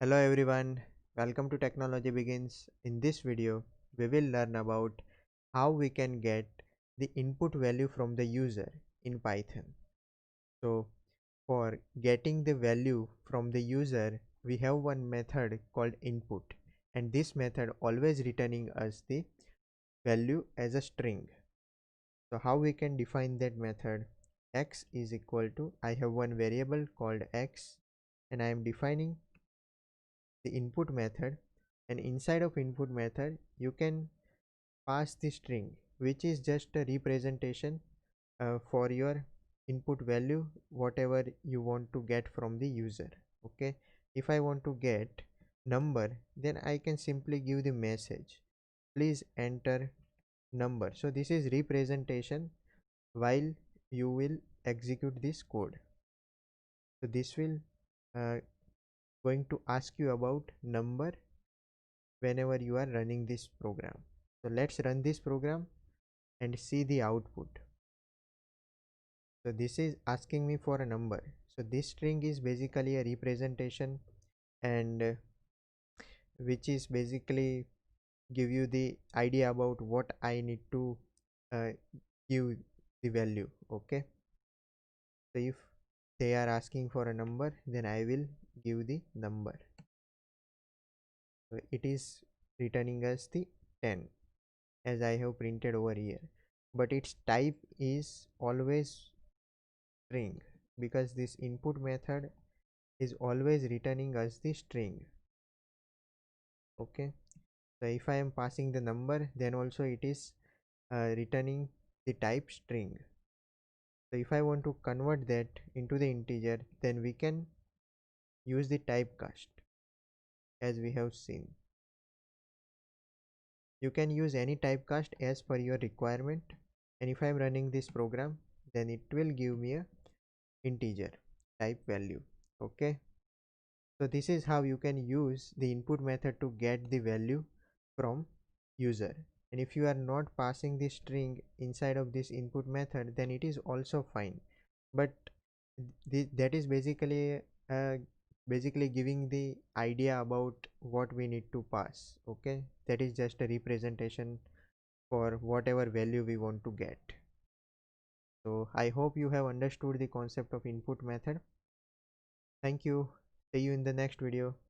Hello everyone, welcome to Technology Begins. In this video, we will learn about how we can get the input value from the user in Python. So, for getting the value from the user, we have one method called input, and this method always returning us the value as a string. So, how we can define that method? X is equal to, I have one variable called x, and I am defining the input method, and inside of input method you can pass the string, which is just a representation for your input value whatever you want to get from the user. Okay, if I want to get number, then I can simply give the message, please enter number. So this is representation while you will execute this code. So this will uh, going to ask you about number whenever you are running this program. So let's run this program and see the output. So this is asking me for a number. So this string is basically a representation, and which is basically give you the idea about what I need to uh, give the value. Okay, so if they are asking for a number, then I will give the number. So it is returning us the 10 as I have printed over here, but its type is always string, because this input method is always returning us the string. Okay, so if I am passing the number, then also it is returning the type string. So if I want to convert that into the integer, then we can use the typecast. As we have seen, you can use any typecast as per your requirement, and if I am running this program, then it will give me a integer type value. Okay, so this is how you can use the input method to get the value from user. And if you are not passing the string inside of this input method, then it is also fine, but that is uh, basically giving the idea about what we need to pass. Okay, that is just a representation for whatever value we want to get. So I hope you have understood the concept of input method. Thank you. See you in the next video.